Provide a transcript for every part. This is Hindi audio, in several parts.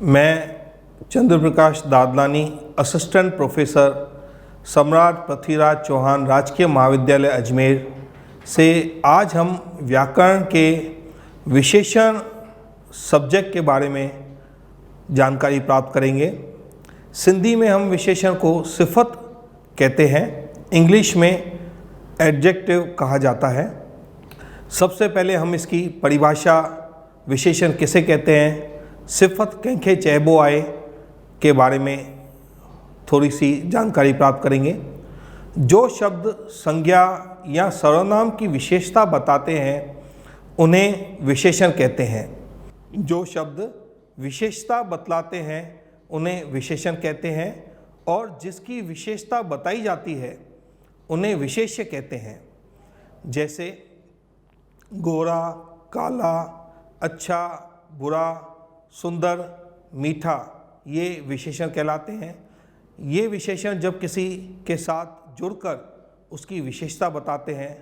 मैं चंद्र प्रकाश दादलानी, असिस्टेंट प्रोफेसर सम्राट पृथ्वीराज चौहान राजकीय महाविद्यालय अजमेर से आज हम व्याकरण के विशेषण सब्जेक्ट के बारे में जानकारी प्राप्त करेंगे। सिंधी में हम विशेषण को सिफत कहते हैं, इंग्लिश में एडजेक्टिव कहा जाता है। सबसे पहले हम इसकी परिभाषा विशेषण किसे कहते हैं, सिफत कंहिंखे चइबो आहे के बारे में थोड़ी सी जानकारी प्राप्त करेंगे। जो शब्द संज्ञा या सर्वनाम की विशेषता बताते हैं उन्हें विशेषण कहते हैं। जो शब्द विशेषता बतलाते हैं उन्हें विशेषण कहते हैं और जिसकी विशेषता बताई जाती है उन्हें विशेष्य कहते हैं। जैसे गोरा, काला, अच्छा, बुरा, सुंदर, मीठा, ये विशेषण कहलाते हैं। ये विशेषण जब किसी के साथ जुड़कर उसकी विशेषता बताते हैं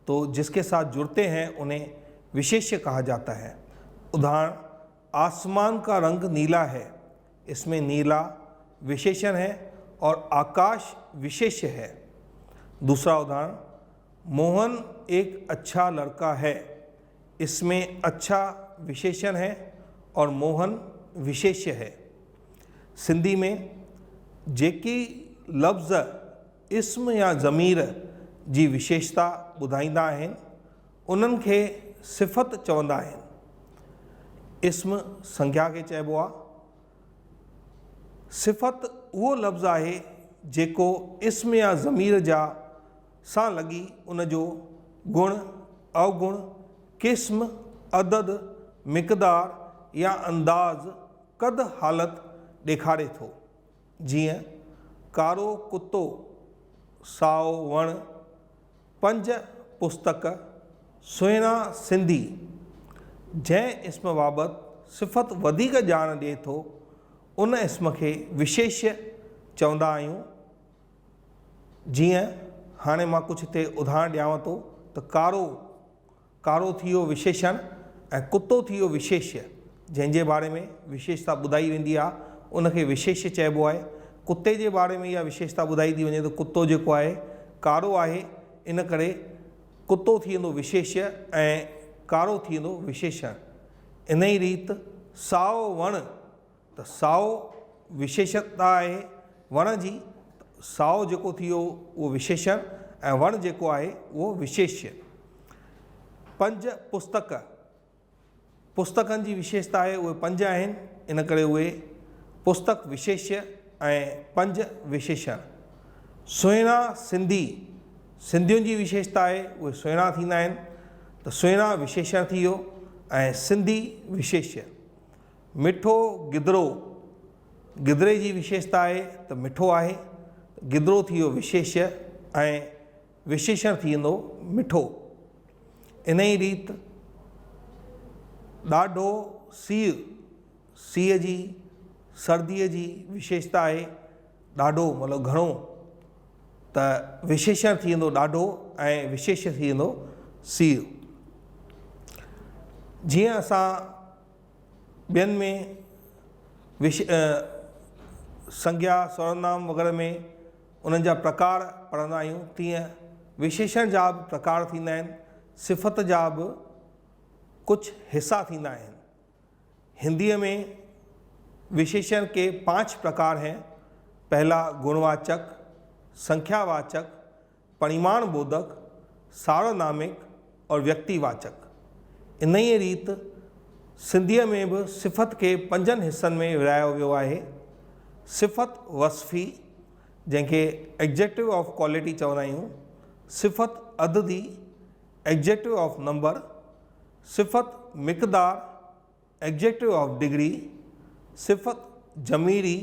तो जिसके साथ जुड़ते हैं उन्हें विशेष्य कहा जाता है। उदाहरण, आसमान का रंग नीला है, इसमें नीला विशेषण है और आकाश विशेष्य है। दूसरा उदाहरण, मोहन एक अच्छा लड़का है, इसमें अच्छा विशेषण है और मोहन विशेष्य है। सिंधी में जेकी लफ़्ज़ इस्म या ज़मीर जी विशेषता ॿुधाईंदा आहिनि उन्हनि खे सिफ़त चवंदा आहिनि। इस्म संज्ञा खे चइबो आहे। सिफ़त उहो लफ़्ज़ आहे जेको इस्म या ज़मीर जा सां लॻी उनजो गुण, अवगुण, क़िस्म, अदद, मिक़दार या अंदाज़, कद, हालत ॾेखारे थो। जीअं कारो कुतो, साओ वण, 5 पुस्तक, सुहिणा सिंधी। जंहिं इस्म बाबति सिफ़त वधीक ॼाण ॾिए थो उन इस्म खे विशेष्य चवंदा आहियूं। जीअं हाणे मां कुझु हिते उदाहरण ॾियांव थो त कारो थी वियो विशेषण ऐं कुतो थी वियो विशेष्य। जंहिंजे बारे में विशेषता ॿुधाई वेंदी आहे उनखे विशेष्य चइबो आहे। कुते जे बारे में इहा विशेषता ॿुधाई थी वञे त कुतो जेको आहे कारो आहे, इन करे कुतो थी वेंदो विशेष्य ऐं कारो थी वेंदो विशेषण। इन ई रीति साओ वण, त साओ विशेषता आहे वण जी, साओ जेको थी वियो उहो विशेषण ऐं वण जेको आहे उहो विशेष्य। 5 पुस्तक, पुस्तकनि जी विशेषता आहे उहे 5 आहिनि, इन करे उहे पुस्तक विशेष्य ऐं 5 विशेषण। सुहिणा सिंधी, सिंधियुनि जी विशेषता आहे उहे सुहिणा थींदा आहिनि, त सुहिणा विशेषण थी वियो ऐं सिंधी विशेष्य। मिठो गिदिरो, गिदिरे जी विशेषता आहे त मिठो आहे, गिदिरो थी वियो विशेष्य ऐं विशेषण थी वेंदो मिठो। इन ई रीति ॾाढो सीउ, सीअ जी, सर्दीअ जी विशेषता आहे ॾाढो मतिलबु घणो, त विशेषण थी वेंदो ॾाढो ऐं विशेष्य थी वेंदो सीउ। जीअं असां ॿियनि में संज्ञा, सर्वनाम वग़ैरह में उन्हनि जा प्रकार पढ़ंदा आहियूं, तीअं विशेषण जा बि प्रकार थींदा आहिनि, सिफ़त जा बि कुछ हिस्सा थींदा आहिनि। हिंदीअ में विशेषण के 5 प्रकार हैं। पहला गुणवाचक, संख्यावाचक, परिमाण बोधक, सार्वनामिक और व्यक्तिवाचक। इन ई रीति सिंधीअ में बि सिफ़त खे 5 हिस्सनि में विरायो वियो आहे। सिफ़त वस्फ़ी, जंहिंखे एग्जेक्टिव ऑफ क्वालिटी चवंदा आहियूं। सिफ़त अददी, एग्जेक्टिव ऑफ नंबर। सिफ़त मिक़दार, एग्जेक्टिव ऑफ डिग्री। सिफ़त जमीरी,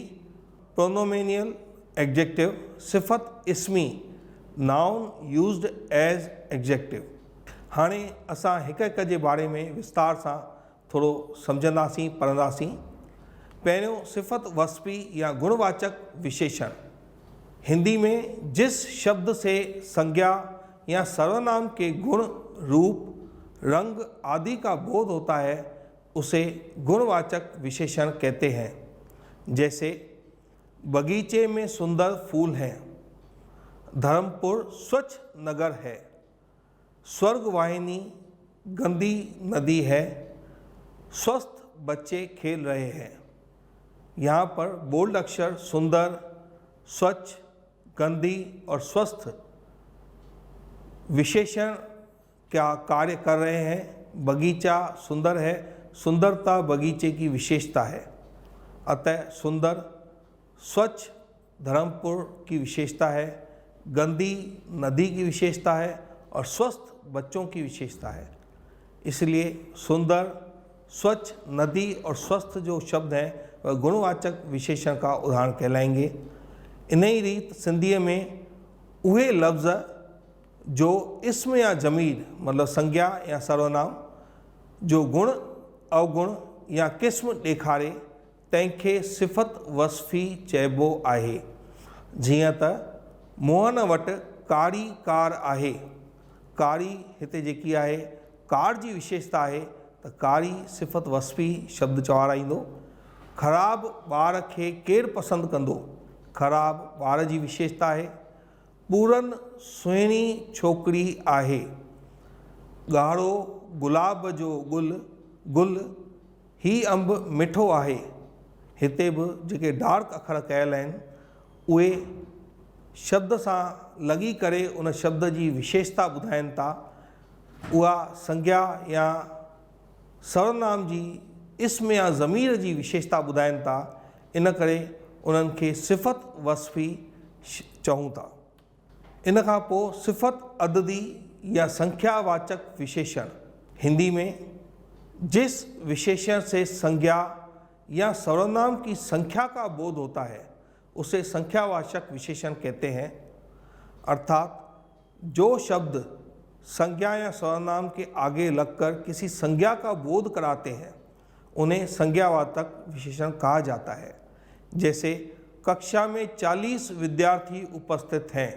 प्रोनोमिनियल एग्जेक्टिव। सिफ़त इस्मी, नाउन यूज्ड एज एग्जेक्टिव। हाणे असां हिक जे बारे में विस्तार सां थोरो सम्झंदासीं, पढ़ंदासीं। पहिरियों सिफ़त वस्फ़ी या गुणवाचक विशेषण। हिंदी में जिस शब्द से संज्ञा या सर्वनाम के गुण, रूप, रंग आदि का बोध होता है उसे गुणवाचक विशेषण कहते हैं। जैसे बगीचे में सुंदर फूल हैं, धर्मपुर स्वच्छ नगर है, स्वर्गवाहिनी गंदी नदी है, स्वस्थ बच्चे खेल रहे हैं। यहाँ पर बोल्ड अक्षर सुंदर, स्वच्छ, गंदी और स्वस्थ विशेषण क्या कार्य कर रहे हैं। बगीचा सुंदर है, सुंदरता बगीचे की विशेषता है, अतः सुंदर। स्वच्छ धर्मपुर की विशेषता है, गंदी नदी की विशेषता है और स्वस्थ बच्चों की विशेषता है। इसलिए सुंदर, स्वच्छ, नदी और स्वस्थ जो शब्द हैं वह गुणवाचक विशेषण का उदाहरण कहलाएंगे। इन्हीं रीत सिंधीअ में उहे लफ़्ज़ जो इस्म या ज़मीर मतलब संज्ञा या सर्वनाम जो गुण, अवगुण या क़िस्म ॾेखारे तंहिंखे सिफ़त वस्फ़ी चइबो आहे। जीअं त मोहन वटि कारी कार आहे। कारी हिते जेकी आहे कार जी विशेषता आहे त कारी सिफ़त वस्फ़ी शब्द चवारा ईंदो। ख़राबु ॿार खे केरु पसंदि कंदो, ख़राबु ॿार जी विशेषता आहे। पूरन सुहिणी छोकिरी आहे। ॻाढ़ो गुलाब जो गुल ही अंब मिठो आहे। हिते बि जेके डार्क अखर कयल आहिनि उहे शब्द सां लॻी करे उन शब्द जी विशेषता ॿुधाइनि था। उहा संज्ञा या सर्वनाम जी इस्म या ज़मीर जी विशेषता ॿुधाइनि था। इन करे उन्हनि खे सिफ़त वस्फ़ी चऊं था। इन खां पोइ सिफ़त अददी या संख्यावाचक विशेषण। हिंदी में जिस विशेषण से संज्ञा या सर्वनाम की संख्या का बोध होता है उसे संख्यावाचक विशेषण कहते हैं। अर्थात जो शब्द संज्ञा या सर्वनाम के आगे लगकर किसी संज्ञा का बोध कराते हैं उन्हें संज्ञावाचक विशेषण कहा जाता है। जैसे कक्षा में 40 विद्यार्थी उपस्थित हैं।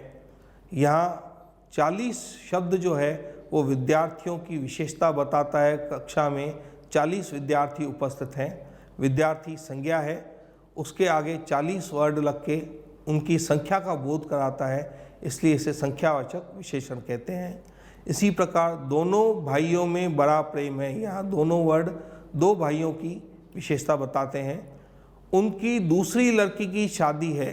यहाँ 40 शब्द जो है वो विद्यार्थियों की विशेषता बताता है। कक्षा में 40 विद्यार्थी उपस्थित हैं। विद्यार्थी संज्ञा है, उसके आगे 40 वर्ड लग के उनकी संख्या का बोध कराता है, इसलिए इसे संख्यावाचक विशेषण कहते हैं। इसी प्रकार दोनों भाइयों में बड़ा प्रेम है। यहाँ दोनों वर्ड दो भाइयों की विशेषता बताते हैं। उनकी दूसरी लड़की की शादी है।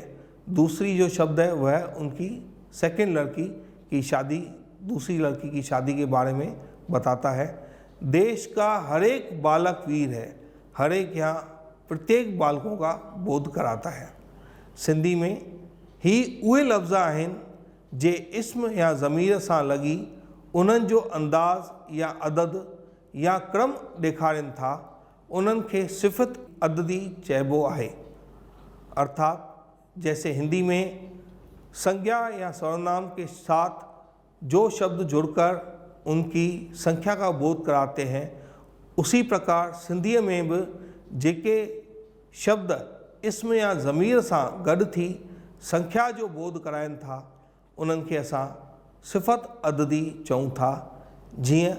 दूसरी जो शब्द है वह उनकी सेकंड लड़की की शादी, दूसरी लड़की की शादी के बारे में बताता है। देश का हर एक बालक वीर है। हर एक यहाँ प्रत्येक बालकों का बोध कराता है। सिंधी में ही उहे लफ़्ज़ आहिनि जे इस्म या ज़मीर सां लॻी उन्हनि जो अंदाज़ या अदद या क्रम ॾेखारनि था, उन्हनि खे सिफ़त अददी चइबो आहे। अर्थात जैसे हिंदी में संज्ञा या सर्वनाम के साथ जो शब्द जुड़कर उनकी संख्या का बोध कराते हैं, उसी प्रकार सिंधीअ में बि जेके शब्द इस्म या ज़मीर सां गॾु थी संख्या जो बोध कराइनि था उन्हनि खे असां सिफ़त अददी चऊं था। जीअं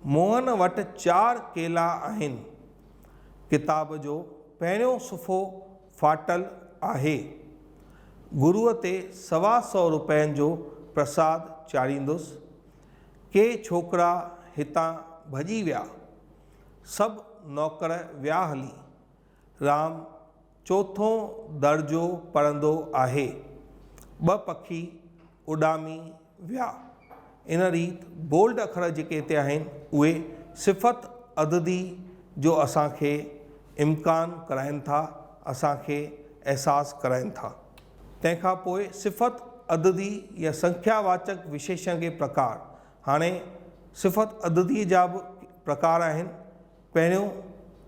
मोहन वटि 4 केला आहिनि। किताब जो पहिरियों सुफ़ो फाटल आहे। गुरुअ ते 125 रुपयनि जो प्रसाद चाढ़ींदुसि। के छोकिरा हितां भॼी विया। सभु नौकर विया हली। राम 4 दर्जो पढ़ंदो आहे। 2 पखी उॾामी विया। इन रीत बोल्ड अखर जेके हिते आहिनि उहे सिफ़त अददी जो असांखे इम्कान कराइनि था, असांखे अहसासु कराइनि था। तंहिंखां पोइ सिफ़त अददी या संख्यावाचक विशेषण के प्रकार। हाणे सिफ़त अददी जा बि प्रकार आहिनि। पहिरियों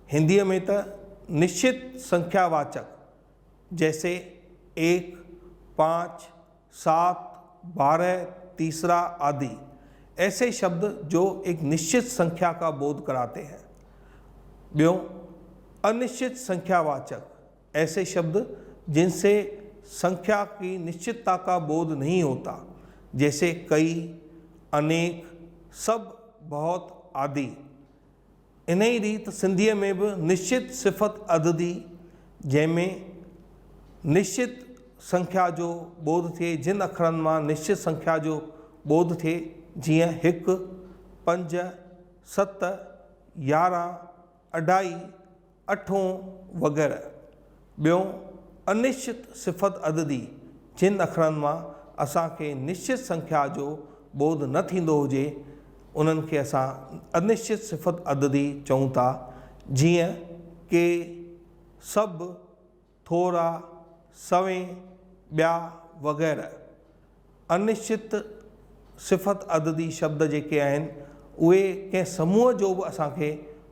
हिंदीअ में त निश्चित संख्यावाचक जैसे 1, 5, 7, 12, तीसरा आदि ऐसे शब्द जो एक निश्चित संख्या का बोध कराते हैं। ॿियों अनिश्चित संख्यावाचक ऐसे शब्द जिनसे संख्या की निश्चितता का बोध नहीं होता, जैसे कई, अनेक, सब, बहुत आदि। इन ई रीति सिंधीअ में बि निश्चित सिफ़त अददी, जंहिंमें निश्चित संख्या जो ॿोध थिए, जिन अखरनि मां निश्चित संख्या जो ॿोध थिए, जीअं 1, 5, 7, 11, 2.5, 8 वग़ैरह। ॿियों अनिश्चित सिफ़त अददी, जिन अखरनि मां असांखे निश्चित संख्या जो ॿोध न थींदो हुजे, उन्हनि खे असां अनिश्चित सिफ़त अददी चऊं था, जीअं के, सभु, थोरा, सवें, ॿिया वग़ैरह। अनिश्चित सिफ़त अददी शब्द जेके आहिनि उहे कंहिं समूह जो बि असांखे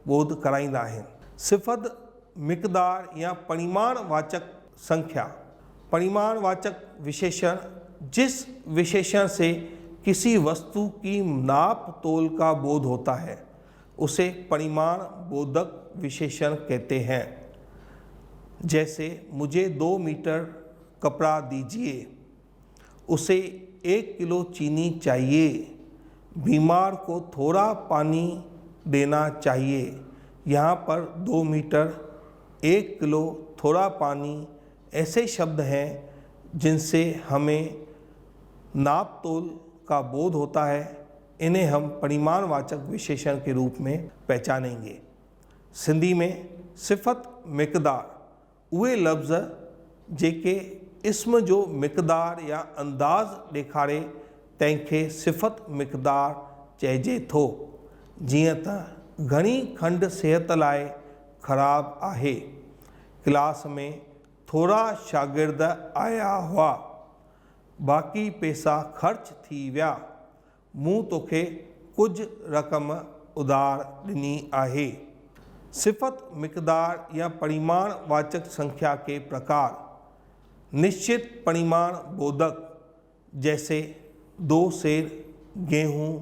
ॿोध कराईंदा आहिनि। सिफ़त मिक़दार या परिमाणवाचक संख्या। परिमाणवाचक विशेषण जिस विशेषण से किसी वस्तु की नाप तोल का बोध होता है उसे परिमाण बोधक विशेषण कहते हैं। जैसे मुझे 2 मीटर कपड़ा दीजिए, उसे 1 किलो चीनी चाहिए, बीमार को थोड़ा पानी देना चाहिए। यहाँ पर 2 मीटर, 1 किलो, थोड़ा पानी ऐसे शब्द हैं जिनसे हमें नाप तोल का बोध होता है। इन्हें हम परिमाणवाचक विशेषण के रूप में पहचानेंगे। सिंधी में सिफ़त मिक़दार उहे लफ़्ज़ जेके इस्म जो मिक़दार या अंदाज़ ॾेखारे तंहिंखे सिफ़त मिक़दार चइजे थो। जीअं त घणी खंडु सिहत लाइ ख़राब आहे, क्लास में थोरा शागिर्द आया हुआ, बाक़ी पैसा ख़र्च थी विया, मूं तोखे कुझु रक़म उधार ॾिनी आहे। सिफ़त मिक़दार या परिमाणवाचक संख्या के प्रकार। निश्चित परिमाण बोधक, जैसे 2 सेर गेहूँ,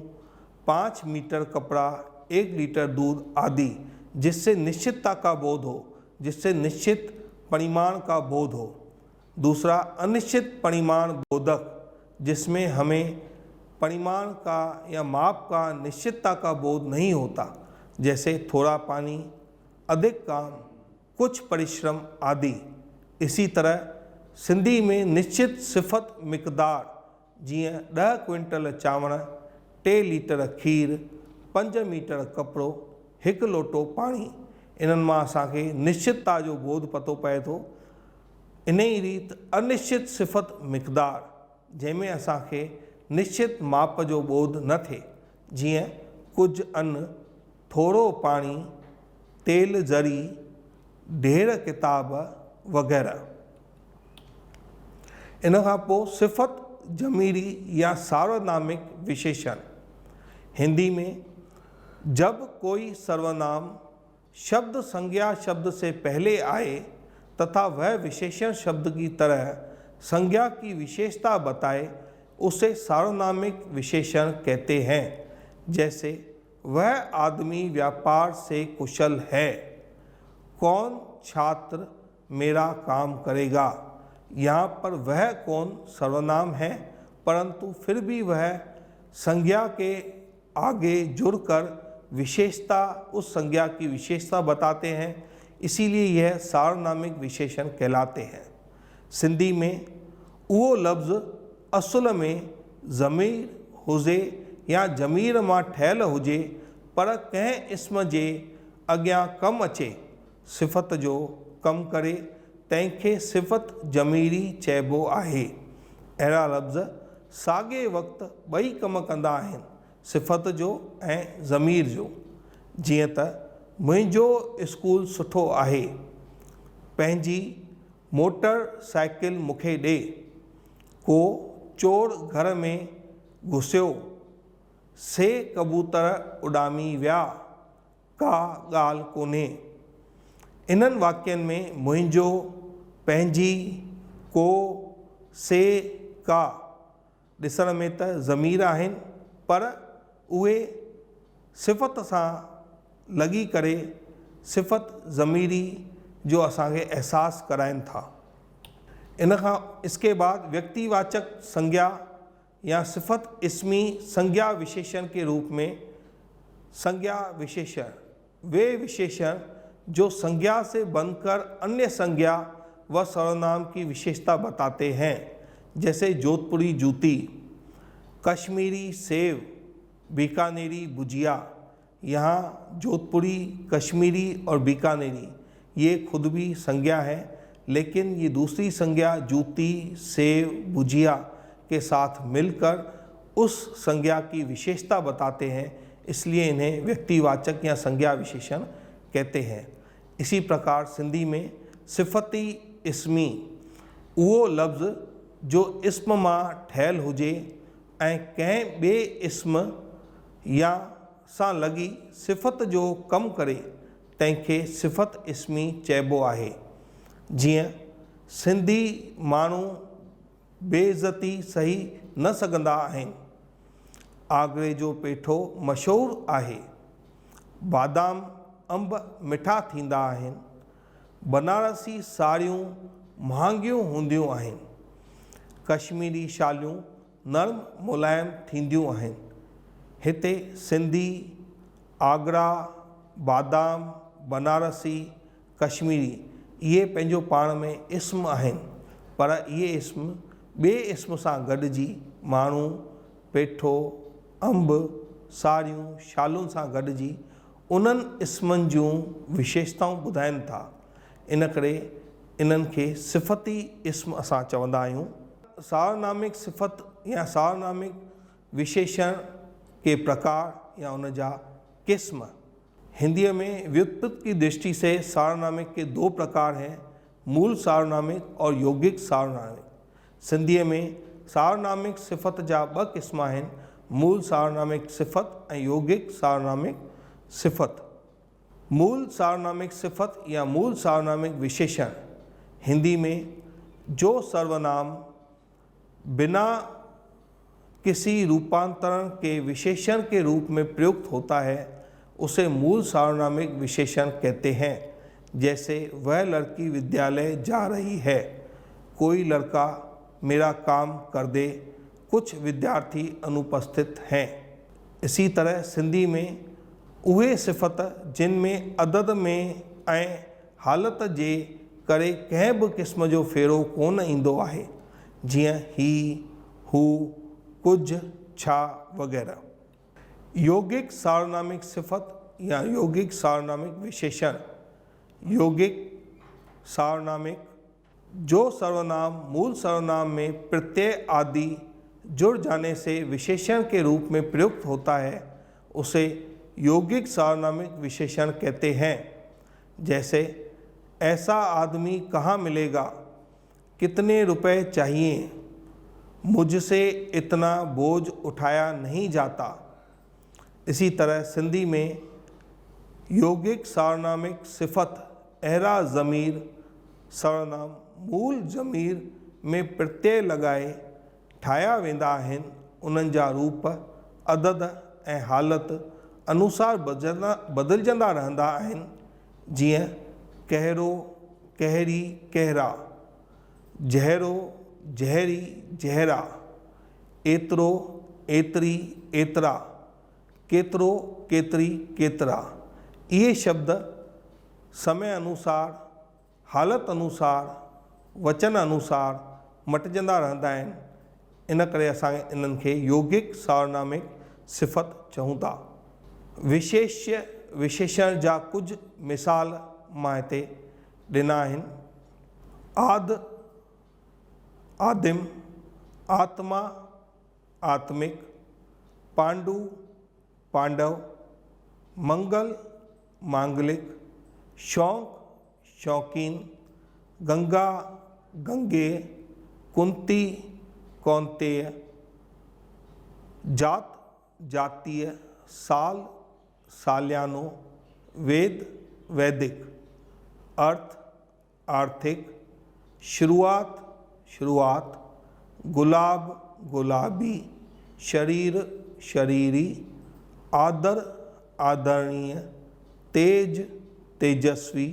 5 मीटर कपड़ा, 1 लीटर दूध आदि, जिससे निश्चितता का बोध हो, जिससे निश्चित परिमाण का बोध हो। दूसरा अनिश्चित परिमाण बोधक, जिसमें हमें परिमाण का या माप का, निश्चितता का बोध नहीं होता, जैसे थोड़ा पानी, अधिक काम, कुछ परिश्रम आदि। इसी तरह सिंधी में निश्चित सिफ़त मिक़दार, जीअं 10 क्विंटल चांवर, 3 लीटर खीर, 5 मीटर कपिड़ो, 1 लोटो पाणी। इन्हनि मां असांखे निश्चितता जो बोध पतो पए थो। इन ई रीति अनिश्चित सिफ़त मिक़दार, जंहिंमें असांखे निश्चित माप जो बोध न थिए, जीअं कुझु अन्न, थोरो पाणी, तेल ज़री, ढेर किताब वग़ैरह। इन खां पोइ सिफ़त जमीरी या सार्वनामिक विशेषण। हिंदी में जब कोई सर्वनाम शब्द संज्ञा शब्द से पहले आए तथा वह विशेषण शब्द की तरह संज्ञा की विशेषता बताए, उसे सार्वनामिक विशेषण कहते हैं। जैसे वह आदमी व्यापार से कुशल है, कौन छात्र मेरा काम करेगा। यहाँ पर वह कौन सर्वनाम है, परंतु फिर भी वह संज्ञा के आगे जुड़कर विशेषता, उस संज्ञा की विशेषता बताते हैं, इसीलिए यह सार्वनामिक विशेषण कहलाते हैं। सिंधी में उहो लफ़्ज़ असुल में ज़मीर हुजे या ज़मीर मां ठहियल हुजे, पर कंहिं इस्म जे अॻियां कमु अचे, सिफ़त जो कमु करे, तंहिंखे सिफ़त जमीरी चइबो आहे। अहिड़ा लफ़्ज़ साॻे वक़्तु ॿई कमु कंदा आहिनि, सिफ़त जो ऐं ज़मीर जो। जीअं त मुंहिंजो स्कूल सुठो आहे, पंहिंजी मोटर साइकिल मूंखे ॾे, को चोर घर में घुसियो, से कबूतर उॾामी विया, का ॻाल्हि कोन्हे। इन्हनि वाक्यनि में मुंहिंजो, पंहिंजी, को, से, का ॾिसण में त ज़मीर आहिनि, पर उहे सिफ़त सां लॻी करे सिफ़त ज़मीरी जो असांखे अहसासु कराइनि था। इन खां इसके बाद व्यक्तिवाचक संज्ञा या सिफ़त इस्मी संज्ञा विशेषण के रूप में संज्ञा विशेषण वे विशेषण जो संज्ञा से बनकर अन्य संज्ञा व सर्वनाम की विशेषता बताते हैं, जैसे जोधपुरी जूती, कश्मीरी सेव, बीकानेरी भुजिया। यहाँ जोधपुरी, कश्मीरी और बीकानेरी ये खुद भी संज्ञा है, लेकिन ये दूसरी संज्ञा जूती, सेव, भुजिया के साथ मिलकर उस संज्ञा की विशेषता बताते हैं, इसलिए इन्हें व्यक्तिवाचक या संज्ञा विशेषण कहते हैं। इसी प्रकार सिंधी में सिफ़ती इस्मी उहो लफ़्ज़ जो इस्म मां ठहियलु हुजे ऐं कंहिं ॿिए इस्म या सां लॻी सिफ़त जो कमु करे, तंहिंखे सिफ़त इस्मी चइबो आहे। जीअं सिंधी माण्हू बेइज़्ज़ती सही न सघंदा आहिनि। आगरे जो पेठो मशहूरु आहे। बादाम अंब मिठा थींदा आहिनि। बनारसी साड़ियूं महांगियूं हूंदियूं आहिनि। कश्मीरी शालियूं नरम मुलायम थींदियूं आहिनि। हिते सिंधी, आगरा, बादाम, बनारसी, कश्मीरी इहे पंहिंजो पाण में इस्म आहिनि, पर इहे इस्म ॿिए इस्म सां गॾिजी माण्हू पेठो, अंब, साड़ियूं, शालुनि सां गॾिजी उन्हनि इस्मनि जूं विशेषताऊं ॿुधाइनि था। इन करे इन्हनि खे सिफ़ती इस्म असां चवंदा आहियूं। सार्वनामिक सिफ़त या सार्वनामिक विशेषण के प्रकार या उन जा किस्म। हिंदी में व्युत्पत्ति की दृष्टि से सार्वनामिक के दो प्रकार हैं, मूल सार्वनामिक और यौगिक सार्वनामिक। सिंधी में सार्वनामिक सिफ़त जा ॿ क़िस्म आहिनि, मूल सार्वनामिक सिफ़त ऐं यौगिक सार्वनामिक सिफ़त। मूल सार्वनामिक सिफ़त या मूल सार्वनामिक विशेषण हिंदी में जो सर्वनाम बिना किसी रूपांतरण के विशेषण के रूप में प्रयुक्त होता है उसे मूल सार्वनामिक विशेषण कहते हैं। जैसे वह लड़की विद्यालय जा रही है, कोई लड़का मेरा काम कर दे, कुछ विद्यार्थी अनुपस्थित हैं। इसी तरह सिंधी में उहे सिफ़त जिन में अदद में ऐं हालत जे करे कंहिं बि क़िस्म जो फेरो कोन ईंदो आहे, जीअं ही, हू, कुझु, छा वग़ैरह। यौगिक सार्वनामिक सिफ़त या यौगिक सार्वनामिक विशेषण। यौगिक सार्वनामिक जो सर्वनाम मूल सर्वनाम में प्रत्यय आदि जुड़ जाने से विशेषण के रूप में प्रयुक्त होता है, उसे यौगिक सार्वनामिक विशेषण कहते हैं। जैसे ऐसा आदमी कहाँ मिलेगा, कितने रुपए चाहिए, मुझसे इतना बोझ उठाया नहीं जाता। इसी तरह सिंधी में यौगिक सार्वनामिक सिफ़त अहिड़ा ज़मीर सर्वनाम मूल ज़मीर में प्रत्यय लॻाए ठाहिया वेंदा आहिनि। उन्हनि जा रूप अदद ऐं हालत अनुसार बदिलजंदा रहंदा आहिनि, जीअं कहिड़ो, कहिड़ी, कहिड़ा, जहिड़ो, जहिड़ी, जहिड़ा, एतिरो, एतिरी, एतिरा, केतिरो, केतिरी, केतिरा। इहे शब्द समय अनुसार, हालत अनुसार, वचन अनुसार मटिजंदा रहंदा आहिनि। इन करे असां इन्हनि खे यौगिक सार्वनामिक सिफ़त चऊं था। विशेष्य विशेषण जा कुझु मिसाल मां हिते ॾिना आहिनि। आद, आदिम, आत्मा, आत्मिक, पांडु, पांडव, मंगल, मांगलिक, शौक़, शौकीन, गंगा, गंगेय, कुंती, कौंतेय, जात, जातीय, साल, सालियानो, वेद, वैदिक, अर्थ, आर्थिक, शुरुआत, शुरुआत, गुलाब, गुलाबी, शरीर, शरीरी, आदर, आदरणीय, तेज, तेजस्वी,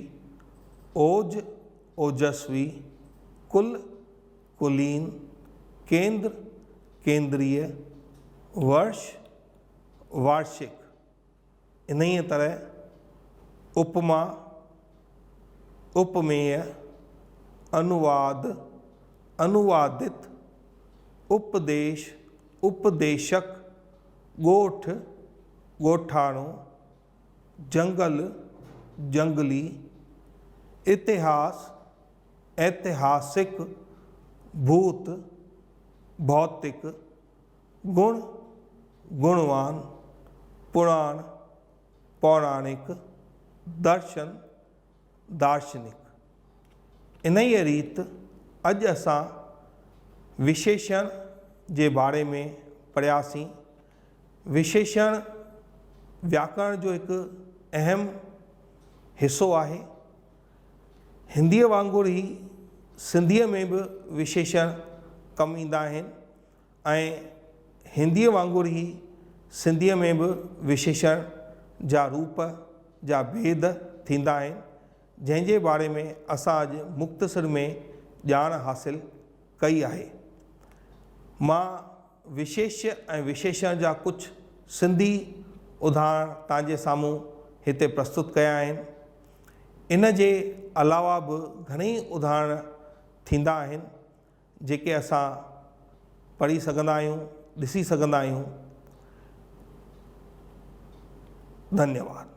ओज, ओजस्वी, कुल, कुलीन, केंद्र, केंद्रीय, वर्ष, वार्षिक। इन्हीं तरह उपमा, उपमेय, अनुवाद, अनुवादित, उपदेश, उपदेशक, गोठ, गोठाणो, जंगल, जंगली, इतिहास, ऐतिहासिक, भूत, भौतिक, गुण, गुणवान, पुराण, पौराणिक, दर्शन, दार्शनिक। इन ई रीति अॼु असां विशेषण जे बारे में पढ़ियासीं। विशेषण व्याकरण जो हिकु अहम हिसो आहे। हिंदीअ वांगुरु ई सिंधीअ में बि विशेषण कमु ईंदा आहिनि ऐं हिंदीअ वांगुरु ई सिंधीअ में बि विशेषण जा रूप जा भेद थींदा आहिनि, जंहिंजे बारे में असां अॼु मुख़्तसिर में ॼाण हासिल कई आहे। मां विशेष्य ऐं विशेषण जा कुझु सिंधी उदाहरण तव्हांजे साम्हूं हिते प्रस्तुत कया आहिनि। इन जे अलावा बि घणेई उदाहरण थींदा आहिनि जेके असां पढ़ी सघंदा आहियूं, ॾिसी सघंदा आहियूं। धन्यवाद।